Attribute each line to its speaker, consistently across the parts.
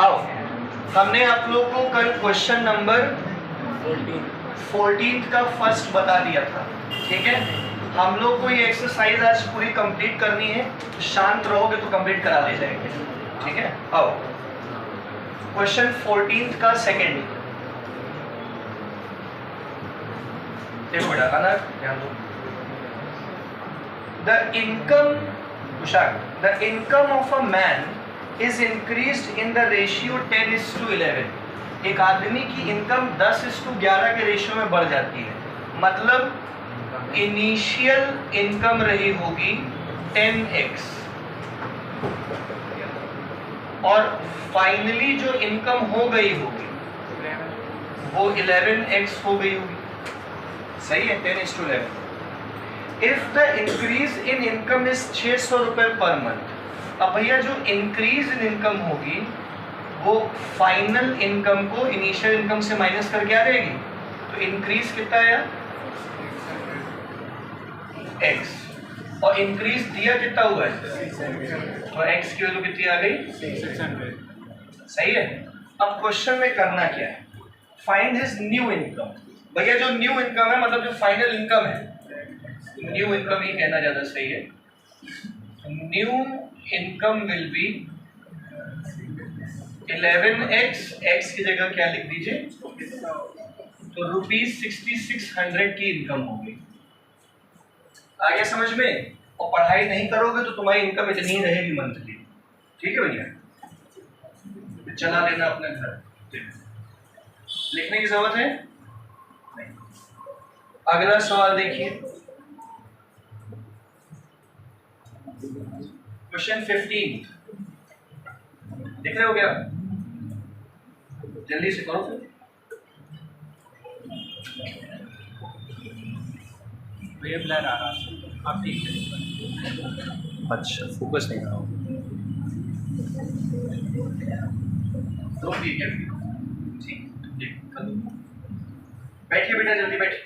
Speaker 1: आओ, हमने आप लोग को कल क्वेश्चन नंबर 14 का फर्स्ट बता दिया था, ठीक है। हम लोग को ये एक्सरसाइज आज पूरी कंप्लीट करनी है, शांत रहोगे तो कंप्लीट करा ले जाएंगे, ठीक है। आओ, क्वेश्चन 14 का सेकंड देखो बेटा, आना ध्यान दो। The income of a man is increased in the ratio 10:11। एक आदमी की इनकम 10:11 के रेशियो में बढ़ जाती है। मतलब इनिशियल इनकम रही होगी 10x और फाइनली जो इनकम हो गई होगी वो 11x हो गई होगी। सही है, 10:11। If the increase in income is 600 रुपए पर मंथ। अब भैया जो इंक्रीज इन इनकम होगी वो फाइनल इनकम को इनिशियल इनकम से माइनस करके आ जाएगी, तो इंक्रीज कितना आया x और इंक्रीज दिया कितना हुआ है, तो x की वैल्यू कितनी आ गई 600। सही है। अब क्वेश्चन में करना क्या है, फाइंड हिज न्यू इनकम। भैया जो न्यू इनकम है मतलब जो फाइनल इनकम है, न्यू इनकम ही कहना ज्यादा सही है। New income will be 11x, x की जगह क्या लिख दीजिए, तो ₹6600 की इनकम होगी। आ गया समझ में। और पढ़ाई नहीं करोगे तो तुम्हारी इनकम इतनी ही रहेगी मंथली, ठीक है भैया। चला लेना अपने घर, लिखने की जरूरत है नहीं। अगला सवाल देखिए, क्वेश्चन 15 देख रहे हो क्या, जल्दी से करो फिर।
Speaker 2: ये ब्लर आ रहा है, आप ठीक है।
Speaker 1: अच्छा, फोकस नहीं रहा तो ठीक है, ठीक कर दो। बैठिए बेटा, जल्दी बैठिए।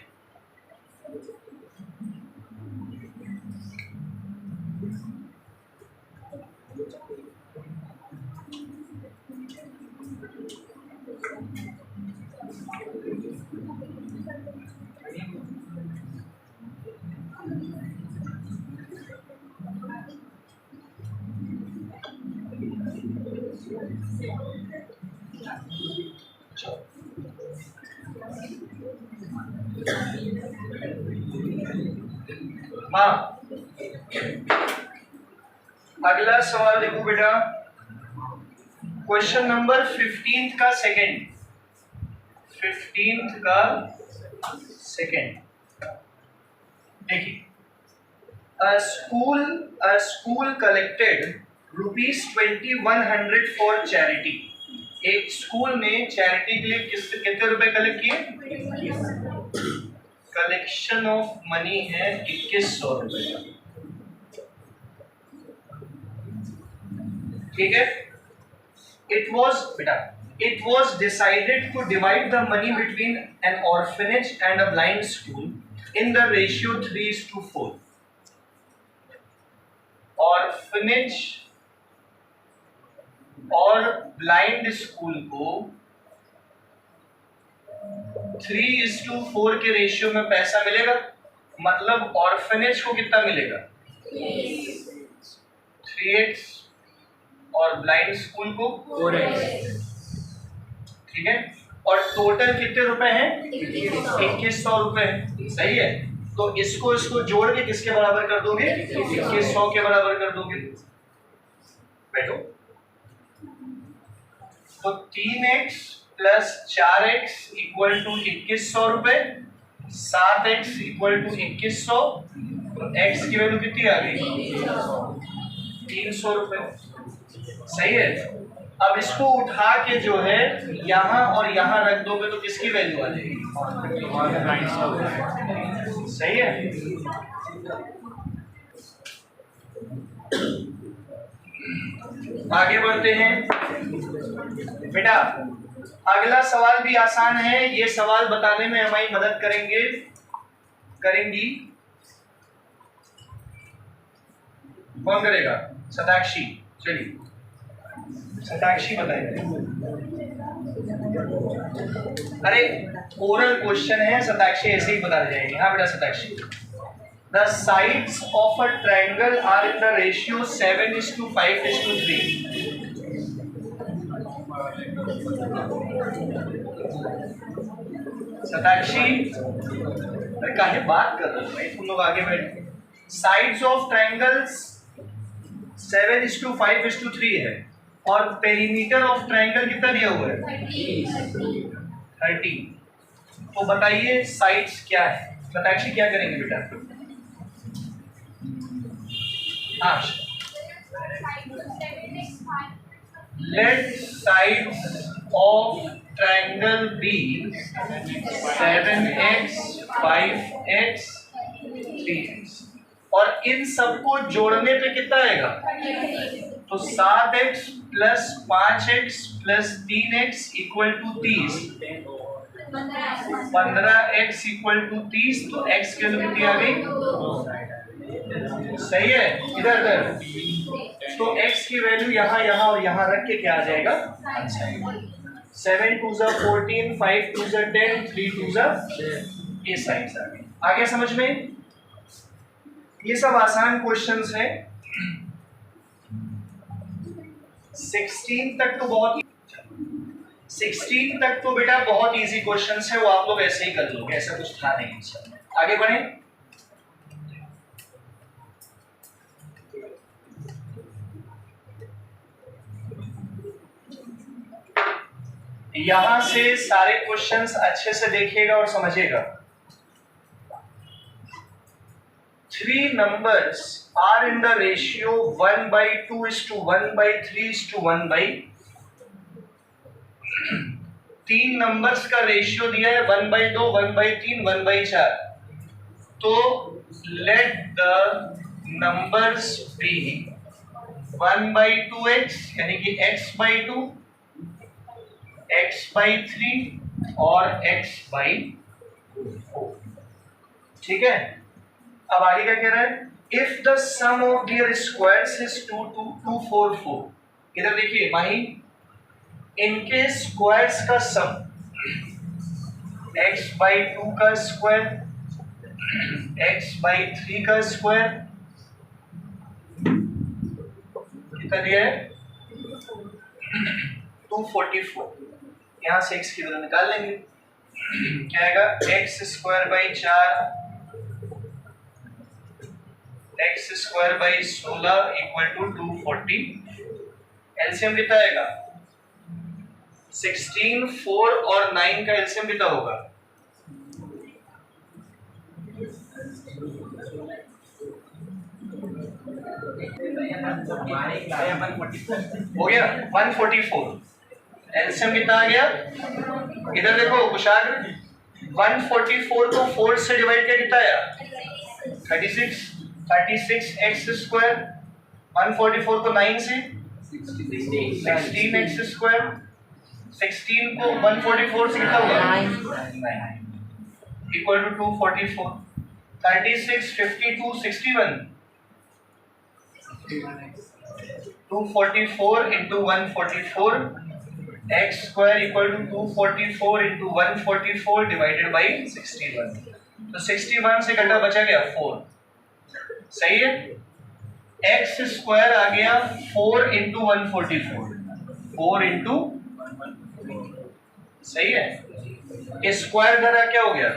Speaker 1: हाँ, अगला सवाल देखो बेटा, क्वेश्चन नंबर 15 का सेकंड, 15 का सेकंड देखिए। A school collected ₹2100 for charity. एक स्कूल ने चैरिटी के लिए कितने रुपए कलेक्ट किए? कलेक्शन ऑफ मनी है 2100 रुपए, ठीक है। It was decided to divide the money between an orphanage and a blind school in the ratio 3:4। Orphanage और ब्लाइंड स्कूल को 3:4 के रेशियो में पैसा मिलेगा। मतलब ऑर्फनेज को कितना मिलेगा 3x और ब्लाइंड स्कूल को 4x, ठीक है। और टोटल कितने रुपए हैं 2100 रुपए, सही है। तो इसको जोड़ के किसके बराबर कर दोगे, 2100 के बराबर कर दोगे। बैठो, तो 3x plus 4x equal to 2100 रुपए, 7x इक्वल टू 2100, तो x की वैल्यू कितनी आ गई 300 रुपए, सही है। अब इसको उठा के जो है यहाँ और यहाँ रख दोगे तो किसकी वैल्यू आ जाएगी, सही है। आगे बढ़ते हैं बेटा। अगला सवाल भी आसान है, ये सवाल बताने में हमारी मदद करेंगी कौन करेगा, सदाक्षी। चलिए सताक्षी बताइए। अरे ओरल क्वेश्चन है, सताक्षी ऐसे ही बता जाएगी। हाँ बेटा Satakshi, the sides of a triangle are in the ratio 7:5:3। Satakshi अरे काहे बात कर रहे हो भाई, तुम लोग आगे बैठे। साइड्स ऑफ ट्रायंगल्स 7:5:3 है और पेरीमीटर ऑफ ट्रायंगल कितना दिया हुआ है? 30। तो बताइए साइड्स क्या है? सताक्षी क्या करेंगे बेटा? हाँ, let sides of triangle be 7x 5x 3x और इन सबको जोड़ने पे कितना आएगा? तो 7x plus 5x plus 3x equal to 30, 15x equal to 30। तो x की वैल्यू कितनी आ गई? सही है, इधर इधर। तो x की वैल्यू यहाँ यहाँ और यहाँ रख के क्या आ जाएगा? 7 2 14, 5 2 10, 3 2 ये साइड्स आ गई। आगे समझ में? ये सब आसान क्वेश्चंस हैं। 16 तक तो बहुत 16 तक तो बेटा बहुत इजी क्वेश्चंस है, वो आप लोग ऐसे ही कर लोगे, ऐसा कुछ था नहीं। आगे बढ़े। यहां से सारे क्वेश्चंस अच्छे से देखिएगा और समझिएगा। 3 numbers are in the ratio 1/2:1/3:1. 3 numbers का रेशियो दिया है 1/2, 1/3, 1/4। तो let the numbers B 1/2x यानी कि x/2, x/3 और x/4। ठीक है, अब आगे क्या कह रहा है? If the sum of their squares is 2 4 4। इधर देखिए माही, इनके स्क्वायर्स का सम x/2 का स्क्वायर, x/3 का स्क्वायर कितना दिया है? 244। यहां से x की वैल्यू निकाल लेंगे। क्या आएगा? x² 4 x² 16 equal to 240। LCM कितना आएगा? 16, 4 और 9 का एलसीएम कितना होगा? हो गया 144। एलसीएम कितना आ गया? इधर देखो कुशाग्र, 144 को 4 से डिवाइड किया कितना आया? 36। 36x²। 144 को 9 से 16x²। 16 को 144 से कितना होगा? 9 equal to 244। 36 52 61। 244 into 144 x² equal to 244 into 144 divided by 61। तो 61 से घटा बचा गया 4। सही है। x² आ गया 4 into 144, 4 into, सही है। स्क्वायर धरा क्या हो गया?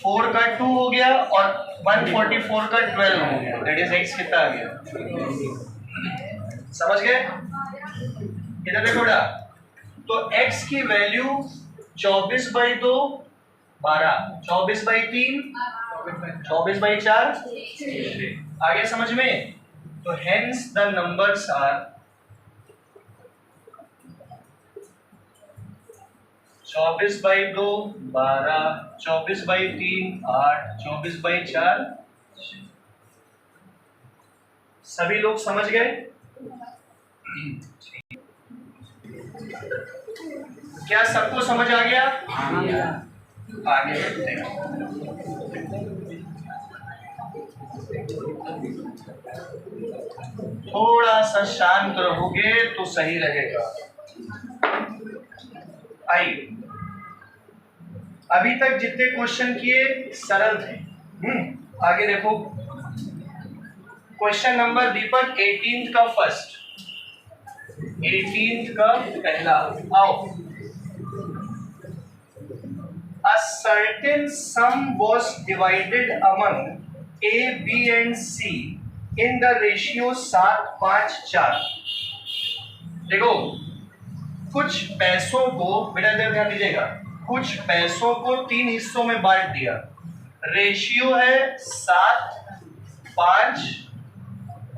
Speaker 1: 4 का 2 हो गया और 144 का 12 हो गया। दैट इज x कितना आ गया? समझ गए? इधर देखो बेटा, तो x की वैल्यू 24/2 12, 24/3 24/4। आगे समझ में? तो hence the numbers are 24/2 12, 24/3 8, 24/4। सभी लोग समझ गए? क्या सबको समझ आ गया? आगे बढ़ते हैं। थोड़ा सा शांत रहोगे तो सही रहेगा। आइए, अभी तक जितने क्वेश्चन किए सरल थे। आगे देखो, क्वेश्चन नंबर दीपक 18th का फर्स्ट, 18th का पहला। आओ, a certain sum was divided among A, B and C in the ratio 7-5-4। देखो, कुछ पैसों को, बेटा इधर ध्यान दीजिएगा, कुछ पैसों को 3 हिस्सों में बांट दिया। रेशियो है 7-5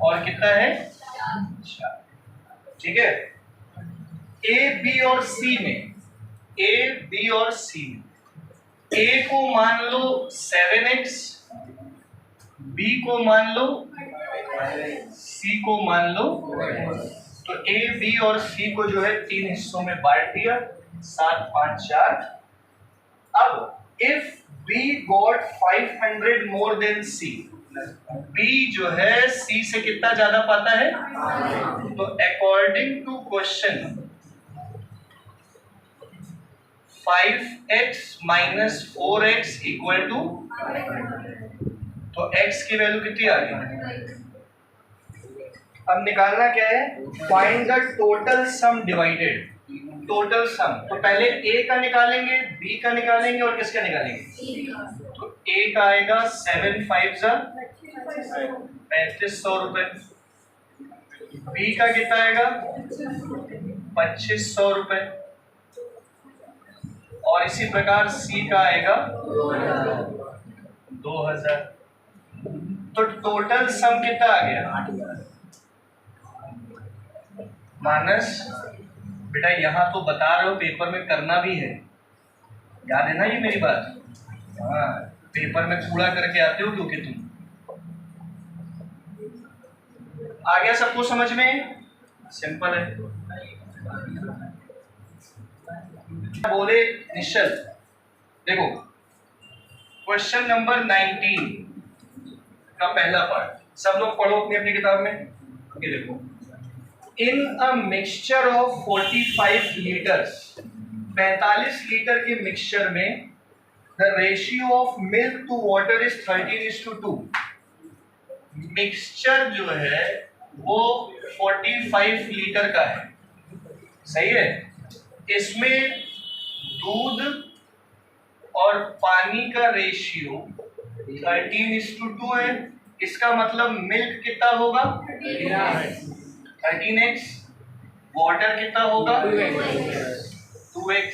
Speaker 1: और कितना है 4। ठीक है। ए, बी और सी में, ए, बी और सी में ए को मान लो 7x, बी को मान लो, सी को मान लो। तो ए, बी और सी को जो है 3 हिस्सों में बांट दिया, 7-5-4। अब if B got 500 more than C, B जो है सी से कितना ज्यादा पाता है? तो according to question 5x minus 4x equal to, तो x की वैल्यू कितनी आ गई? अब निकालना क्या है? Find the total sum divided, total sum. तो पहले a का निकालेंगे, b का निकालेंगे और किसका निकालेंगे? तो a का आएगा 7×5 3500 रुपए, b का कितना आएगा? 2500 रुपए, और इसी प्रकार C का आएगा 2000। तो टोटल सम कितना आ गया? माइनस, बेटा यहाँ तो बता रहे हो, पेपर में करना भी है, याद है ना ये मेरी बात? हाँ, पेपर में कूड़ा करके आते हो क्योंकि तुम। आ गया सबको समझ में? सिंपल है। बोले निश्चल, देखो क्वेश्चन नंबर 19 का पहला पार्ट सब लोग पढ़ो अपनी अपनी किताब में। ये देखो, in a mixture of 45 litres, 45 litre के मिक्सचर में the ratio of milk to water is 13:2। Mixture जो है वो 45 लीटर का है, सही है। इसमें दूध और पानी का रेशियो 13:2 है। इसका मतलब मिल्क कितना होगा? 13x, वाटर कितना होगा? 2x।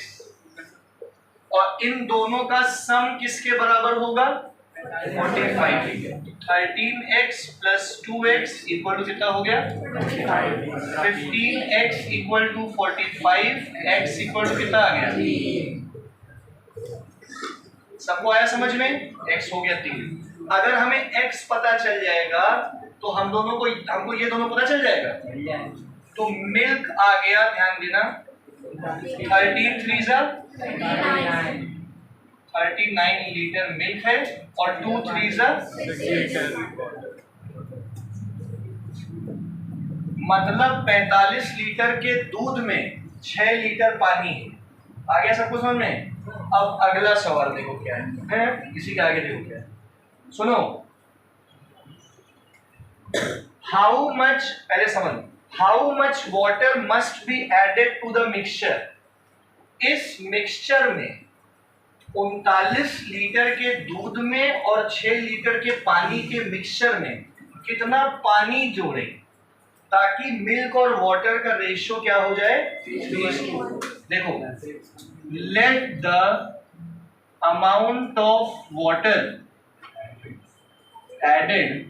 Speaker 1: और इन दोनों का सम किसके बराबर होगा? 45। 13x plus 2x equal to कितना हो गया? 15x equal to 45, x equal to कितना आ गया? सबको आया समझ में? x हो गया 3। अगर हमें x पता चल जाएगा तो हम दोनों को, हमको ये दोनों पता चल जाएगा। तो मिल्क आ गया, ध्यान देना, 39 लीटर मिल्क है और 2 3 मतलब 45 लीटर के दूध में 6 लीटर पानी है। आ गया सबको समझ में? अब अगला सवाल देखो क्या है, इसी के आगे देखो क्या है, सुनो। हाउ मच, पहले समझ, how much water must be added to the mixture. इस मिक्सचर में 39 लीटर के दूध में और 6 लीटर के पानी के मिक्सचर में कितना पानी जोड़े ताकि मिल्क और वाटर का रेशियो क्या हो जाए? 3:2। देखो, let the amount of water added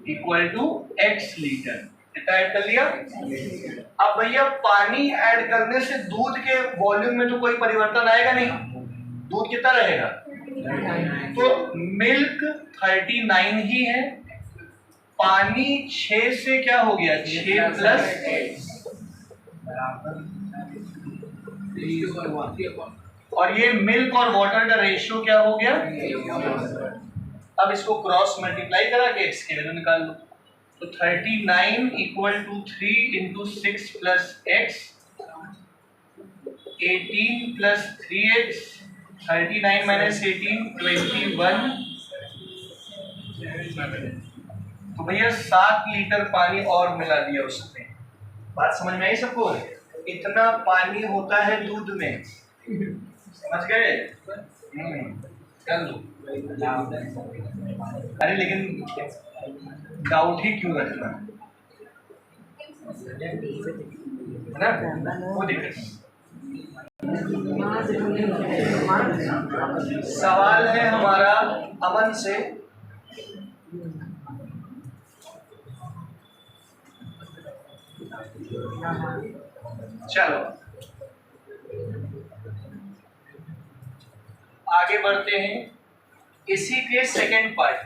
Speaker 1: equal to x litre, कितना ऐड कर लिया? अब भैया पानी ऐड करने से दूध के वॉल्यूम में तो कोई परिवर्तन आएगा नहीं, दूध कितना रहेगा? तो मिल्क 39 ही है, पानी 6 से क्या हो गया? 6 प्लस और ये मिल्क और वाटर का रेशियो क्या हो गया? अब इसको क्रॉस मल्टीप्लाई करा के x की वैल्यू निकाल लो। तो 39 equal to 3 into 6 plus X, 18 plus 3x, 39 minus 18 21। तो भैया 7 लीटर पानी और मिला दिया उसने। बात समझ में आई सबको? इतना पानी होता है दूध में, समझ गए? कर लो। अरे लेकिन डाउट ही क्यों रखना है ना, वो दिक्कत। सवाल है हमारा अमन से, चलो आगे बढ़ते हैं। इसी के सेकंड पार्ट,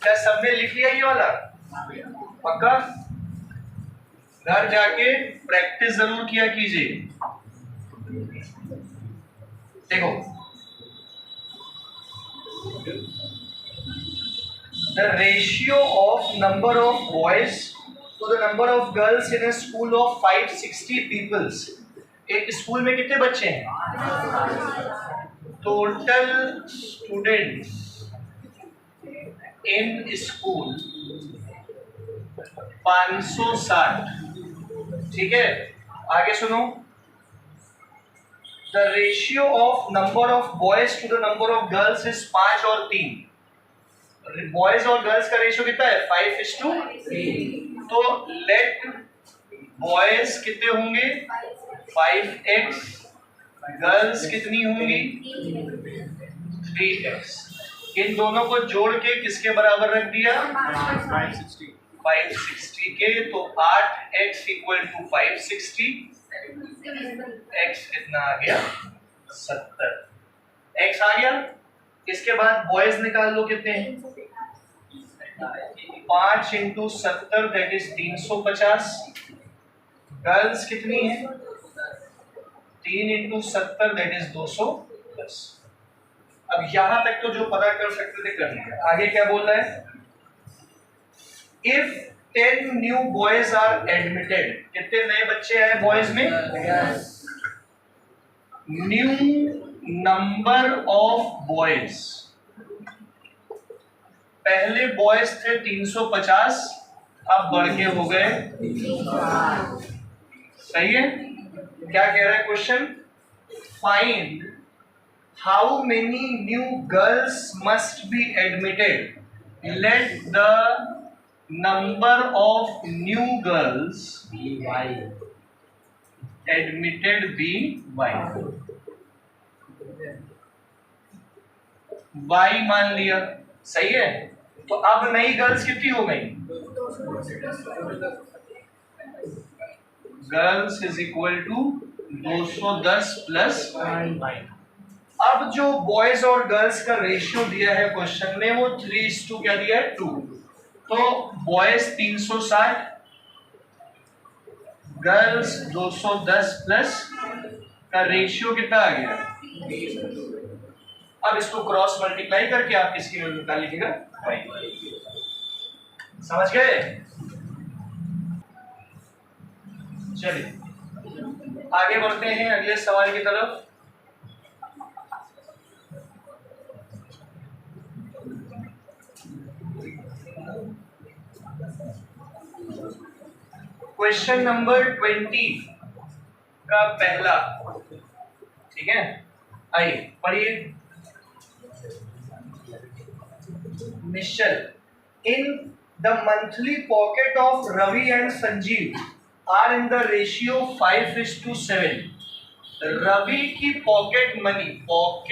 Speaker 1: क्या सबने लिख लिया ये वाला? पक्का? घर जाके प्रैक्टिस जरूर किया कीजिए। देखो, the ratio of number of boys to the number of girls in a school of 560 peoples। एक स्कूल में कितने बच्चे हैं? Total students in school 560। ठीक है, आगे सुनो। The ratio of number of boys to the number of girls is 5 और 3। बॉयज और गर्ल्स का रेशियो कितना है? 5:3। तो लेट बॉयज कितने होंगे? 5x, गर्ल्स कितनी होंगी? 3x। इन दोनों को जोड़ के किसके बराबर रख दिया? 560 के। तो 8x इक्वल टू 560, x कितना आ गया? 70। x आ गया। इसके बाद बॉयज निकाल लो कितने हैं? 5 इंटू 70 दैट इज 350। गर्ल्स कितनी है? 3 इंटू 70 दैट इज 210। अब यहां तक तो जो पता कर सकते थे कर लिया। आगे क्या बोल रहा है? If 10 new boys are admitted, कितने नए बच्चे आए बॉयज में? न्यू नंबर ऑफ बॉयज, पहले बॉयज थे 350, अब बढ़ के हो गए। सही है? क्या कह रहा है question? Find how many new girls must be admitted, let the number of new girls admitted be y। y मान लिया, सही है? तो अब नई गर्ल्स कितनी हो गई? Girls is equal to 210 plus y। अब जो बॉयज और गर्ल्स का रेशियो दिया है क्वेश्चन में वो 3:2 क्या दिया है? 2। तो बॉयज 360, गर्ल्स 210 प्लस का रेशियो कितना आ गया? अब इसको क्रॉस मल्टीप्लाई करके आप किसकी वैल्यू निकाल लीजिएगा? समझ गए? चलिए आगे बढ़ते हैं अगले सवाल की तरफ। क्वेश्चन नंबर 20 का पहला, ठीक है? आइए पढ़िए। Nishchal, in the monthly pocket of Ravi and Sanjeev are in the ratio 5:7। Ravi की pocket money of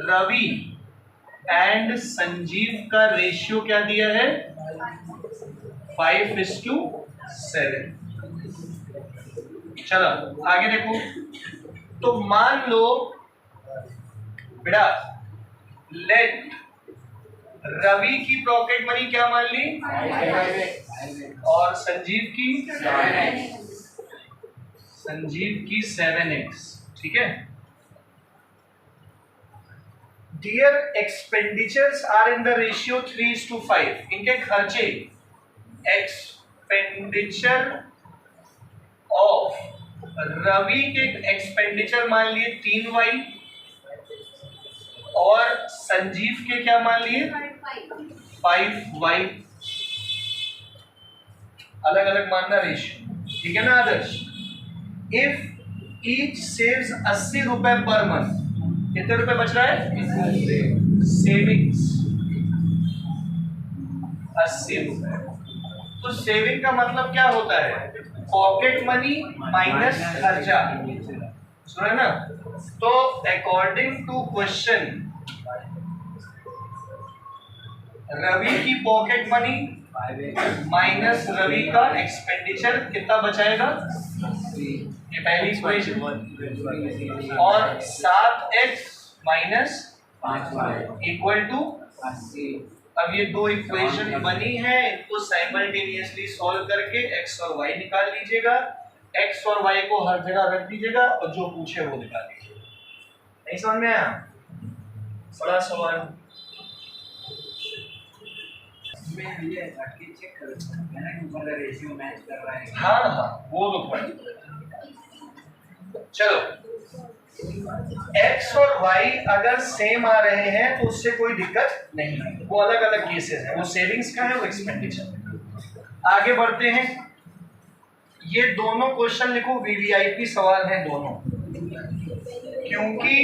Speaker 1: Ravi and Sanjeev का रेशियो क्या दिया है? 5:7। चलो आगे देखो। तो मान लो बेटा, लेट रवि की पॉकेट मनी क्या मान ली? और संजीव की 7x, ठीक है? Their expenditures are in the ratio 3:5. इनके खर्चे एक्सपेंडिचर ऑफ रवि के एक्सपेंडिचर मान लिए 3y और संजीव के क्या मान लिए 5y। अलग अलग मानना रेशियो, ठीक है ना आदर्श। इफ ईच सेव्स 80 रुपए पर मंथ, कितने रुपए बच रहा है सेविंग्स 80 रुपए। तो सेविंग का मतलब क्या होता है पॉकेट मनी माइनस खर्चा, सुना ना। तो अकॉर्डिंग टू क्वेश्चन रवि की पॉकेट मनी माइनस रवि का एक्सपेंडिचर कितना बचाएगा, ये पहली इक्वेशन। और 7x माइनस इक्वल टू, अब ये दो इक्वेशन बनी है, इनको साइमल्टेनियसली सॉल्व करके x और y निकाल लीजिएगा। x और y को हर जगह रख दीजिएगा और जो पूछे वो निकाल लीजिएगा। नहीं समझ में आया? बड़ा सवाल
Speaker 2: चेक करो ना कि मतलब रेशियो मैच कर रहा है।
Speaker 1: हाँ वो तो पॉइंट। चलो x और y अगर सेम आ रहे हैं तो उससे कोई दिक्कत नहीं है, वो अलग अलग केसेस हैं, वो सेविंग्स का है वो एक्सपेंडिचर। आगे बढ़ते हैं, ये दोनों क्वेश्चन लिखो वीवीआईपी सवाल हैं दोनों। क्योंकि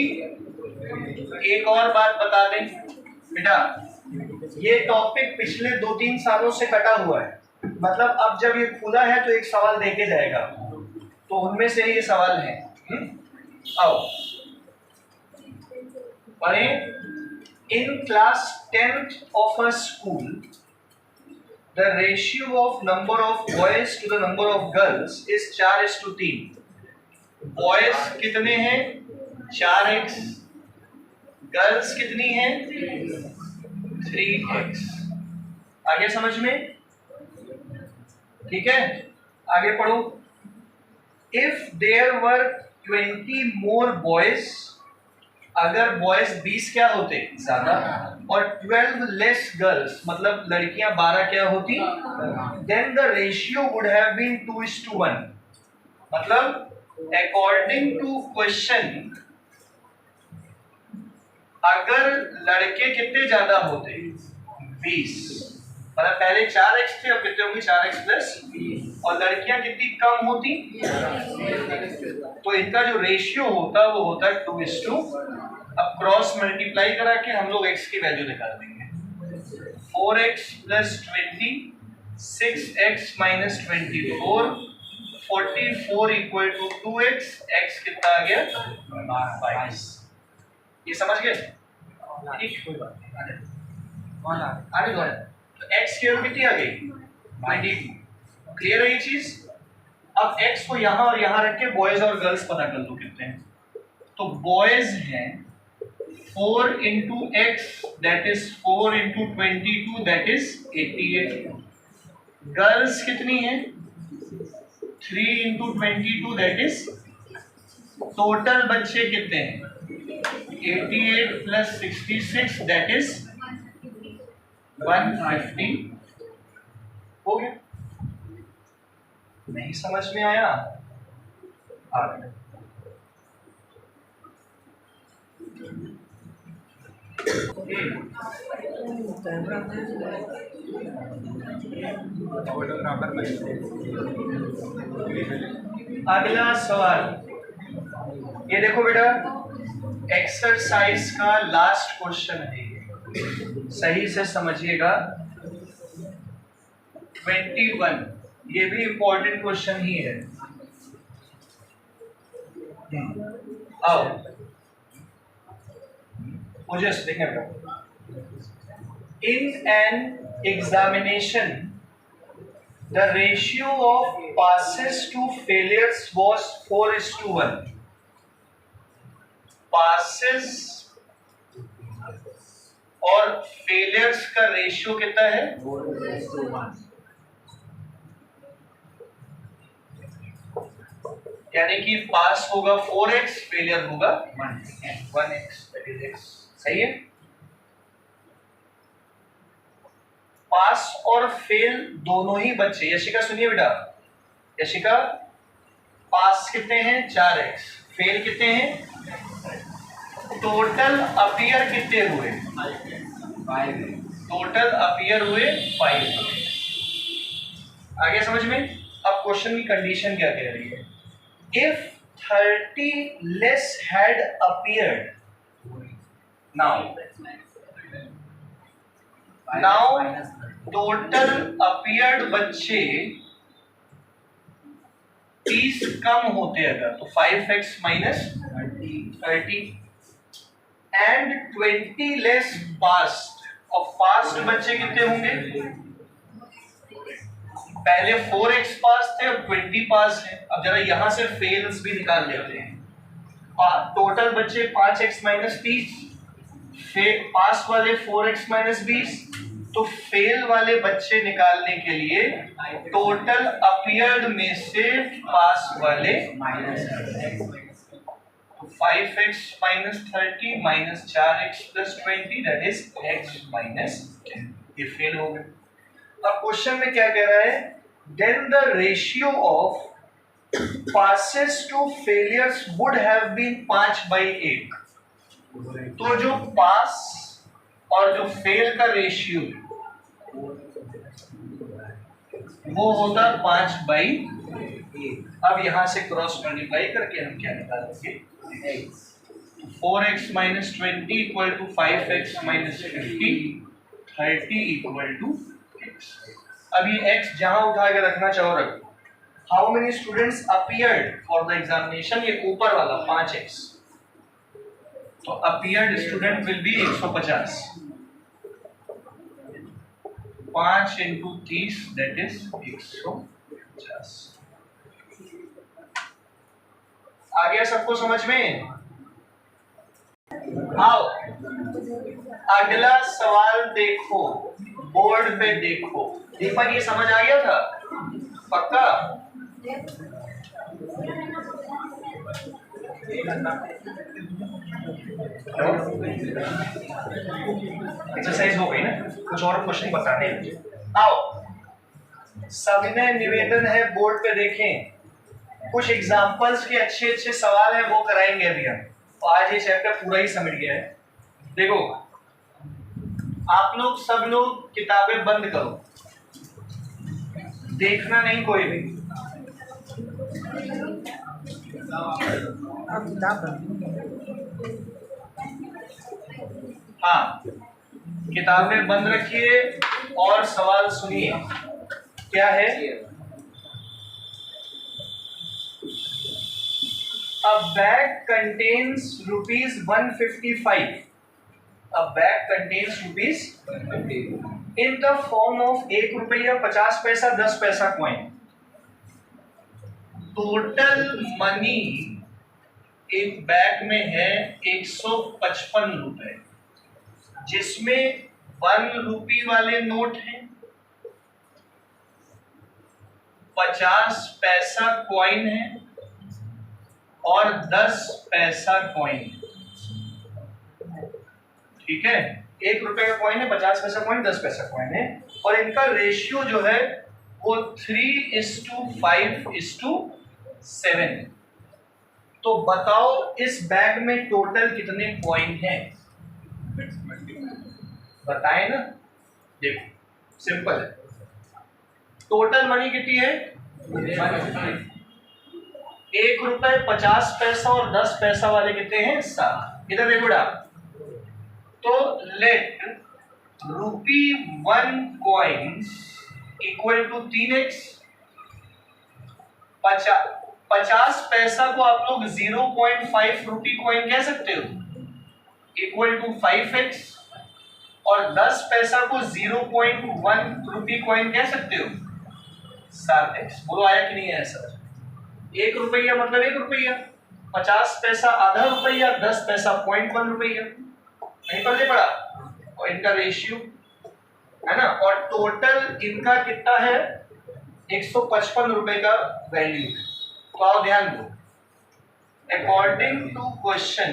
Speaker 1: एक और बात बता दें बेटा, ये टॉपिक पिछले 2-3 सालों से कटा हुआ है, मतलब अब जब ये खुला है तो एक सवाल देके जाएगा, तो उनमें से ये सवाल है। आओ पढ़े। In class 10th of a school the ratio of number of boys to the number of girls is 4:3। Boys कितने हैं 4x, गर्ल्स कितनी हैं 3x। आगे समझ में, ठीक है आगे पढ़ो। If there were 20 more boys, अगर बॉयज 20 क्या होते ज्यादा और 12 लेस गर्ल्स मतलब लड़कियां 12 क्या होती, then the ratio would have been 2:1। मतलब अकॉर्डिंग टू क्वेश्चन अगर लड़के कितने ज्यादा होते 20, मतलब पहले 4x थे अब कितने होंगे 4x प्लस, और लड़कियां कितनी कम होती, तो इनका जो रेशियो होता वो होता 2:2। अब क्रॉस मल्टीप्लाई करा के हम लोग x की वैल्यू निकाल देंगे। 4x plus 20, 6x minus 24, 44 equal to 2x, x कितना आ गया 22। ये समझ गए? ठीक, कोई बात नहीं, आगे दो। तो x की वैल्यू कितनी आ गई 22। क्लियर है ये चीज? अब x को यहां और यहां रख के बॉयज और गर्ल्स पता कर लो कितने हैं। तो बॉयज हैं 4 into x, that is 4 into 22, that is 88। Girls कितनी हैं 3 into 22, that is, टोटल बच्चे कितने हैं 88 plus 66, that is 150। हो गया? नहीं समझ में आया? आगे अगला सवाल ये देखो बेटा, एक्सरसाइज का लास्ट क्वेश्चन है, सही से समझिएगा। 21 ये भी इंपॉर्टेंट क्वेश्चन ही है। आओ मुझे देखने दो। In an examination the ratio of passes to failures was 4:1। Passes और फेलियर्स का रेशियो कितना है
Speaker 2: 4:1। यानी कि पास होगा 4x, फेलियर होगा 1x, दैट इज x।
Speaker 1: सही है। पास और फेल दोनों ही बच्चे, यशिका सुनिए बेटा, यशिका पास कितने हैं 4x, फेल कितने हैं, टोटल अपीयर कितने हुए 5, टोटल अपीयर हुए 5। आगे समझ में। अब क्वेश्चन की कंडीशन क्या कह रही है, if 30 less had appeared, now total appeared बच्चे 30 कम होते अगर तो 5x minus 30 and 20 less past, और पास्ट बच्चे कितने होंगे, पहले 4x पास थे अब 20 पास है। अब जरा यहां से फेल्स भी निकाल लेते हैं, टोटल बच्चे 5x माइनस 30, पास वाले 4x माइनस 20, तो फेल वाले बच्चे निकालने के लिए टोटल अपीयर्ड में से पास वाले minus 5x minus 30 minus 4x plus 20 that is x minus 10, ये फेल हो गए। अब क्वेश्चन में क्या कह रहा है, then the ratio of passes to failures would have been 5/8, तो जो पास और जो फेल का रेशियो वो होता 5/8। अब यहां से क्रॉस मल्टीप्लाई करके हम क्या निकालेंगे, 4x minus 20 equal to 5x minus 50, 30 equal to x। अब ये x जहां उठा के रखना चाहो रखो। How many students appeared for the examination, ये ऊपर वाला 5x, तो appeared student will be 150, 5 into 30 that is 150। आ गया सबको समझ में। आओ अगला सवाल देखो, बोर्ड पे देखो। दीपक ये समझ आ गया था पक्का? एक्सरसाइज हो गई ना, कुछ और क्वेश्चन बताने हैं। आओ सविनय निवेदन है, बोर्ड पे देखें, कुछ एग्जांपल्स के अच्छे अच्छे सवाल हैं वो कराएंगे अभी हम। तो आज ये चैप्टर पूरा ही समिट गया है। देखो आप लोग सब लोग किताबें बंद करो, देखना नहीं कोई भी। हाँ किताबें बंद रखिए और सवाल सुनिए। क्या है, a bag contains rupees 155, a bag contains rupees in the form of 1 रुपया 50 पैसा 10 पैसा कॉइन। टोटल मनी एक बैग में है 155 रुपए, जिसमें 1 रुपये वाले नोट हैं, 50 पैसा कॉइन है और 10 पैसा कॉइन। ठीक है, 1 रुपए का कॉइन है, 50 पैसा कॉइन, 10 पैसा कॉइन है, और इनका रेशियो जो है वो 3:5:7। तो बताओ इस बैग में टोटल कितने कॉइन हैं, बताएं ना। देखो सिंपल है, टोटल मनी कितनी है 1 रुपए 50 पैसा और 10 पैसा वाले कितने हैं 7। इधर देखो बेटा, तो late ₹1 coins equal to 3x। 50 पैसा को आप लोग 0.5 रुपी कॉइन कह सकते हो, इक्वल टू 5x, और 10 पैसा को 0.1 रुपी कॉइन कह सकते हो 7x। बोलो आया कि नहीं आया सर? 1 रुपया मतलब 1 रुपया, 50 पैसा आधा रुपया, 10 पैसा 0.1 रुपया। नहीं पल्ले पड़ा? और इनका रेशियो है ना, और टोटल इनका कितना है 155 रुपए का वैल्यू है। तो आओ ध्यान दो, अकॉर्डिंग टू क्वेश्चन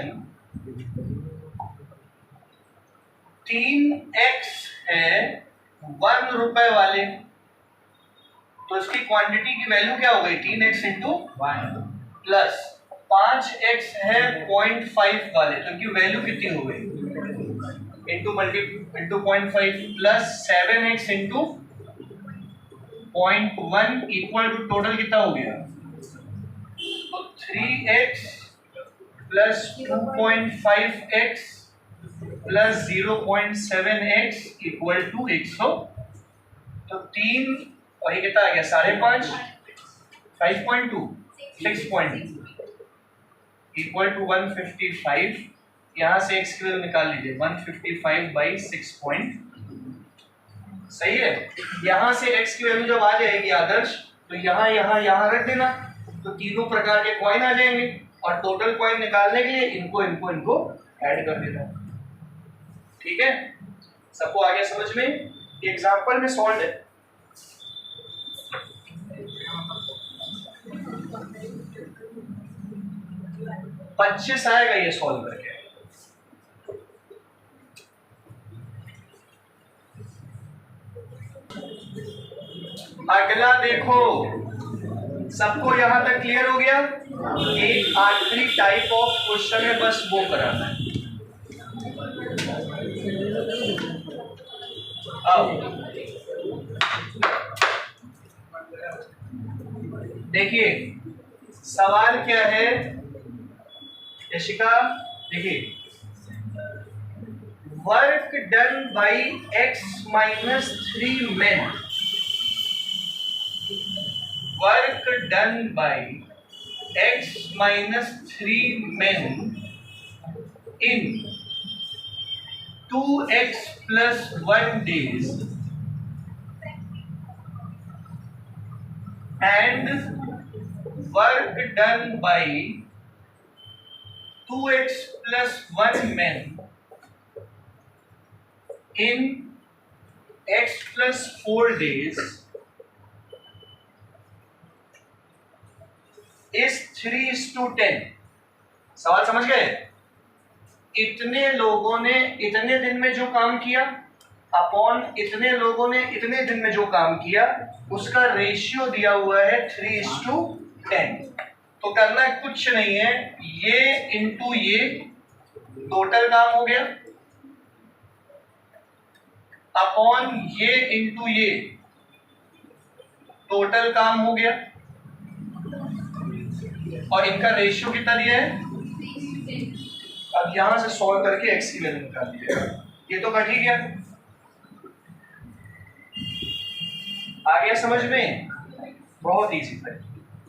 Speaker 1: 3x है 1 रुपए वाले, तो इसकी क्वांटिटी की वैल्यू क्या हो गई 3x इंटू
Speaker 2: 1
Speaker 1: प्लस 5x है 0.5 वाले, तो इनकी वैल्यू कितनी हो गई into 0.5 plus 7x into 0.1 equal to total कितना हो गया, तो 3x plus 2.5x plus 0.7x equal to 100, तो 3 और ये कितना आ गया 5.5 5.2 6.2 इक्वल टू 155। यहाँ से x की वैल्यू निकाल लीजिए 155 बाई 6. सही है। यहाँ से x की वैल्यू जब आ जाएगी आदर्श, तो यहाँ यहाँ यहाँ रख देना, तो तीनों प्रकार के कॉइन आ जाएंगे और टोटल कॉइन निकालने के लिए इनको इनको इनको ऐड कर देना। ठीक है, सबको आ गया समझ में? एग्जाम्पल में सॉल्व है। $25 आएगा ये सॉल्व करके। अगला देखो, सबको यहां तक क्लियर हो गया? एक आखिरी टाइप ऑफ क्वेश्चन है, बस वो कराना है। अब देखिए सवाल क्या है यशिका, देखिए work done by x-3 men, work done by x-3 men in 2x plus 1 days and work done by 2x plus 1 men in x plus 4 days is 3:10। सवाल समझ गए? इतने लोगों ने इतने दिन में जो काम किया अपॉन इतने लोगों ने इतने दिन में जो काम किया, उसका रेशियो दिया हुआ है 3:10। तो करना कुछ नहीं है, ये इंटू ये टोटल काम हो गया, अपॉन ये इंटू ये टोटल काम हो गया, और इनका रेशियो कितना दिया है। अब यहां से सॉल्व करके x की वैल्यू निकाल दीजिए। ये तो कट ही गया। आ गया समझ में? बहुत इजी था।